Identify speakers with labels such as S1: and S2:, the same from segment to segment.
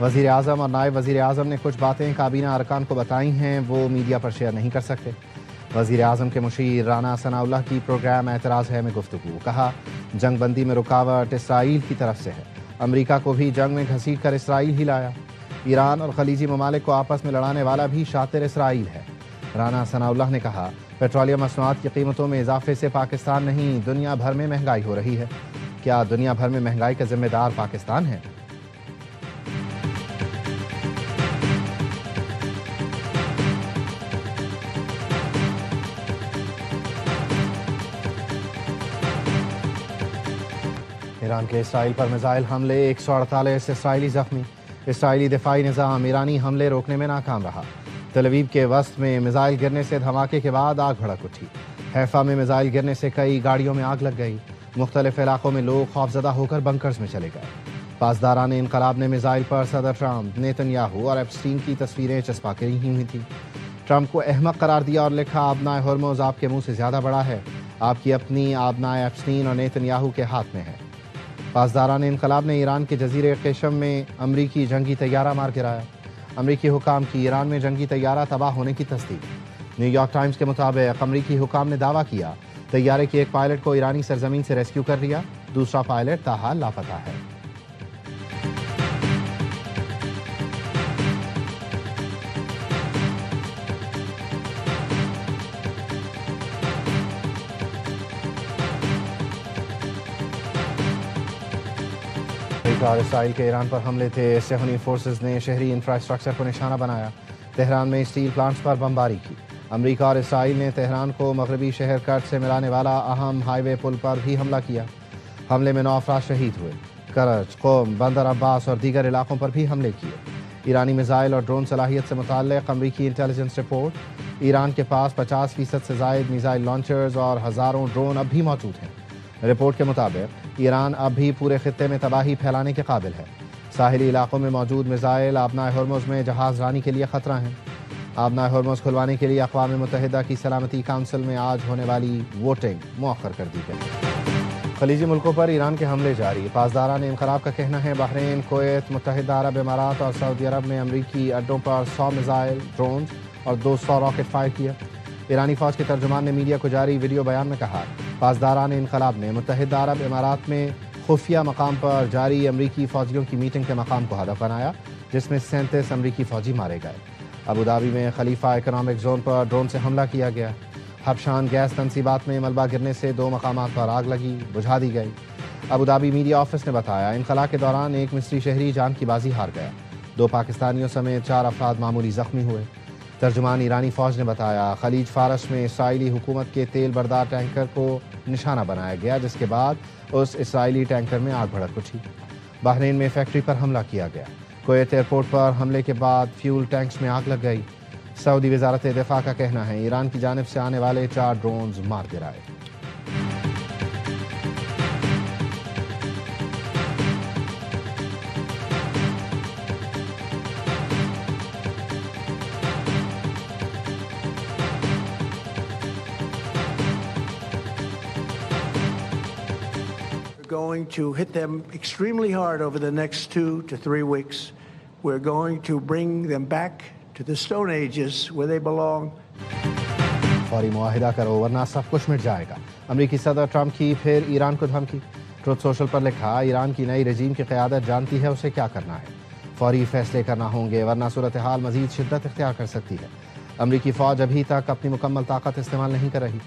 S1: وزیر اعظم اور نائب وزیر اعظم نے کچھ باتیں کابینہ ارکان کو بتائی ہیں، وہ میڈیا پر شیئر نہیں کر سکتے۔ وزیر اعظم کے مشیر رانا ثناء اللہ کی پروگرام اعتراض ہے میں گفتگو، کہا جنگ بندی میں رکاوٹ اسرائیل کی طرف سے ہے، امریکہ کو بھی جنگ میں گھسیٹ کر اسرائیل ہی لایا، ایران اور خلیجی ممالک کو آپس میں لڑانے والا بھی شاطر اسرائیل ہے۔ رانا ثناء اللہ نے کہا پیٹرولیم مصنوعات کی قیمتوں میں اضافے سے پاکستان نہیں دنیا بھر میں مہنگائی ہو رہی ہے، کیا دنیا بھر میں مہنگائی کا ذمہ دار پاکستان ہے؟ ایران کے اسرائیل پر میزائل حملے، 148 اسرائیلی زخمی، اسرائیلی دفاعی نظام ایرانی حملے روکنے میں ناکام رہا۔ تل ابیب کے وسط میں میزائل گرنے سے دھماکے کے بعد آگ بھڑک اٹھی، حیفا میں میزائل گرنے سے کئی گاڑیوں میں آگ لگ گئی، مختلف علاقوں میں لوگ خوفزدہ ہو کر بنکرز میں چلے گئے۔ پاسداران انقلاب نے میزائل پر صدر ٹرمپ، نیتن یاہو اور ایپسٹین کی تصویریں چسپا کری ہوئی تھیں۔ ٹرمپ کو احمق قرار دیا اور لکھا آبنائے ہرمز آپ کے منہ سے زیادہ بڑا ہے، آپ کی اپنی آبنائے ایپسٹین اور نیتن یاہو کے ہاتھ میں ہے۔ پاسداران انقلاب نے ایران کے جزیرے قشم میں امریکی جنگی طیارہ مار گرایا، امریکی حکام کی ایران میں جنگی طیارہ تباہ ہونے کی تصدیق۔ نیو یارک ٹائمز کے مطابق امریکی حکام نے دعویٰ کیا طیارے کے ایک پائلٹ کو ایرانی سرزمین سے ریسکیو کر لیا، دوسرا پائلٹ تاحال لاپتہ ہے۔ اور اسرائیل کے ایران پر حملے تھے، سہیونی فورسز نے شہری انفراسٹرکچر کو نشانہ بنایا، تہران میں اسٹیل پلانٹس پر بمباری کی۔ امریکہ اور اسرائیل نے تہران کو مغربی شہر کرٹ سے ملانے والا اہم ہائی وے پل پر بھی حملہ کیا، حملے میں 9 افراد شہید ہوئے۔ کرچ، قم، بندر عباس اور دیگر علاقوں پر بھی حملے کیے۔ ایرانی میزائل اور ڈرون صلاحیت سے متعلق امریکی انٹیلیجنس رپورٹ، ایران کے پاس 50% سے زائد میزائل لانچرز اور ہزاروں ڈرون اب بھی موجود ہیں۔ رپورٹ کے مطابق ایران اب بھی پورے خطے میں تباہی پھیلانے کے قابل ہے۔ ساحلی علاقوں میں موجود میزائل آبنائے ہرمز میں جہاز رانی کے لیے خطرہ ہیں۔ آبنائے ہرمز کھلوانے کے لیے اقوام متحدہ کی سلامتی کونسل میں آج ہونے والی ووٹنگ مؤخر کر دی گئی۔ خلیجی ملکوں پر ایران کے حملے جاری، پاسداران انقلاب کا کہنا ہے بحرین، کویت، متحدہ عرب امارات اور سعودی عرب نے امریکی اڈوں پر 100 میزائل، ڈرونز اور 200 راکٹ فائر کیے۔ ایرانی فوج کے ترجمان نے میڈیا کو جاری ویڈیو بیان میں کہا پاسداران انقلاب نے متحدہ عرب امارات میں خفیہ مقام پر جاری امریکی فوجیوں کی میٹنگ کے مقام کو ہدف بنایا، جس میں 37 امریکی فوجی مارے گئے۔ ابوظہبی میں خلیفہ اکنامک زون پر ڈرون سے حملہ کیا گیا۔ حبشان گیس تنصیبات میں ملبہ گرنے سے 2 مقامات پر آگ لگی، بجھا دی گئی۔ ابوظہبی میڈیا آفس نے بتایا انخلا کے دوران ایک مصری شہری جان کی بازی ہار گیا، 2 پاکستانیوں سمیت 4 افراد معمولی زخمی ہوئے۔ ترجمان ایرانی فوج نے بتایا خلیج فارس میں اسرائیلی حکومت کے تیل بردار ٹینکر کو نشانہ بنایا گیا، جس کے بعد اس اسرائیلی ٹینکر میں آگ بھڑک اٹھی۔ بحرین میں فیکٹری پر حملہ کیا گیا۔ کویت ایئرپورٹ پر حملے کے بعد فیول ٹینکس میں آگ لگ گئی۔ سعودی وزارت دفاع کا کہنا ہے ایران کی جانب سے آنے والے 4 ڈرونز مار گرائے۔
S2: Going to hit them extremely hard over the next 2 to 3 weeks. We're going to bring them back to the Stone Ages where they belong.
S1: فوری معاہدہ کرو ورنہ سب کچھ مٹ جائے گا، امریکی صدر ٹرمپ کی پھر ایران کو دھمکی۔ ٹروتھ سوشل پر لکھا ایران کی نئی رجیم کی قیادت جانتی ہے اسے کیا کرنا ہے، فوری فیصلے کرنا ہوں گے ورنہ صورتحال مزید شدت اختیار کر سکتی ہے۔ امریکی فوج ابھی تک اپنی مکمل طاقت استعمال نہیں کر رہی۔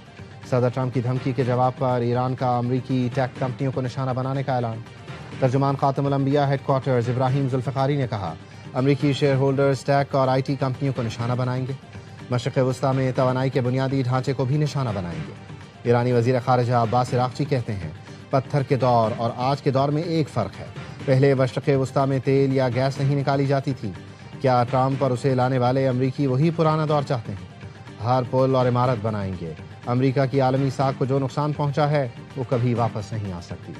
S1: صدر ٹرمپ کی دھمکی کے جواب پر ایران کا امریکی ٹیک کمپنیوں کو نشانہ بنانے کا اعلان۔ ترجمان خاتم الانبیاء ہیڈ کوارٹرز ابراہیم ذوالفقاری نے کہا امریکی شیئر ہولڈرز ٹیک اور IT کمپنیوں کو نشانہ بنائیں گے، مشرق وسطیٰ میں توانائی کے بنیادی ڈھانچے کو بھی نشانہ بنائیں گے۔ ایرانی وزیر خارجہ عباس عراقچی کہتے ہیں پتھر کے دور اور آج کے دور میں ایک فرق ہے، پہلے مشرق وسطیٰ میں تیل یا گیس نہیں نکالی جاتی تھی، کیا ٹرمپ اور اسے لانے والے امریکی وہی پرانا دور چاہتے ہیں؟ ہر پل اور عمارت بنائیں گے، امریکہ کی عالمی ساکھ کو جو نقصان پہنچا ہے وہ کبھی واپس نہیں آ سکتی۔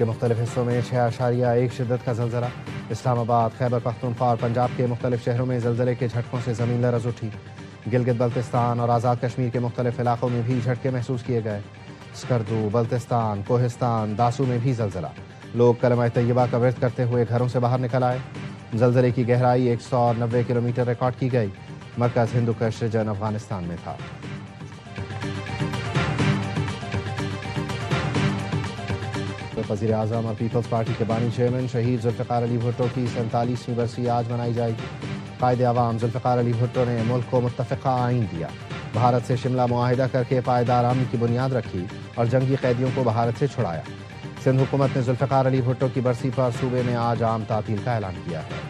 S1: کے مختلف حصوں میں 6.1 شدت کا زلزلہ. اسلام آباد، خیبر پختونخوا اور پنجاب کے مختلف شہروں میں زلزلے کے جھٹکوں سے زمین لرز اٹھی. گلگت بلتستان اور آزاد کشمیر کے مختلف علاقوں میں بھی جھٹکے محسوس کیے گئے. اسکردو، بلتستان، کوہستان، داسو میں بھی زلزلہ. لوگ کلمہ طیبہ کا ورد کرتے ہوئے گھروں سے باہر نکل آئے. زلزلے کی گہرائی 190 کلومیٹر ریکارڈ کی گئی. مرکز ہندوکش ریجن افغانستان میں تھا. وزیر اعظم اور پیپلز پارٹی کے بانی چیئرمین شہید ذوالفقار علی بھٹو کی 47ویں برسی آج منائی جائے گی. قائد عوام ذوالفقار علی بھٹو نے ملک کو متفقہ آئین دیا. بھارت سے شملہ معاہدہ کر کے پائیدار امن کی بنیاد رکھی اور جنگی قیدیوں کو بھارت سے چھڑایا. سندھ حکومت نے ذوالفقار علی بھٹو کی برسی پر صوبے میں آج عام تعطیل کا اعلان کیا ہے.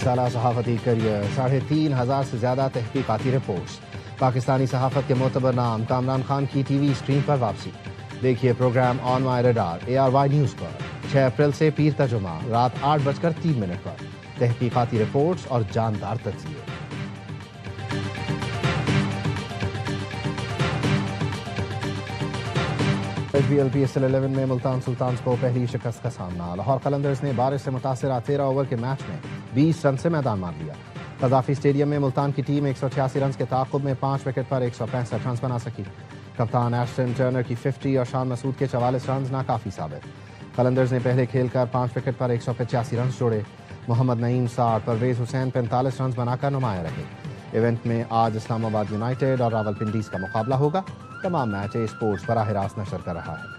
S1: سالہ صحافتی کریئر، 3,500 سے زیادہ تحقیقاتی رپورٹس. پاکستانی صحافت کے معتبر نام کامران خان کی ٹی وی اسکرین پر واپسی. دیکھیے پروگرام آن مائی ریڈار ARY نیوز پر 6 اپریل سے پیر ترجمہ رات 8:03 پر. تحقیقاتی رپورٹس اور جاندار تجزیے. IPL 11 میں ملتان سلطانز کو پہلی شکست کا سامنا. لاہور قلندرز نے بارش سے متاثرہ 13 اوور کے میچ میں 20 رن سے میدان مار لیا. قذافی اسٹیڈیم میں ملتان کی ٹیم 186 رنز کے تعاقب میں 5 وکٹ پر 165 رنز بنا سکی. کپتان ایشٹن ٹرنر کی 50 اور شان مسعود کے 44 رنز ناکافی ثابت. قلندرز نے پہلے کھیل کر 5 وکٹ پر 185 رنز جوڑے. محمد نعیم 60، پرویز حسین 45 رنز بنا کر نمایاں رہے. ایونٹ میں آج اسلام آباد یونائیٹڈ اور راولپنڈی کا مقابلہ ہوگا. تمام میچ اسپورٹس براہ راست نشر کر رہا ہے.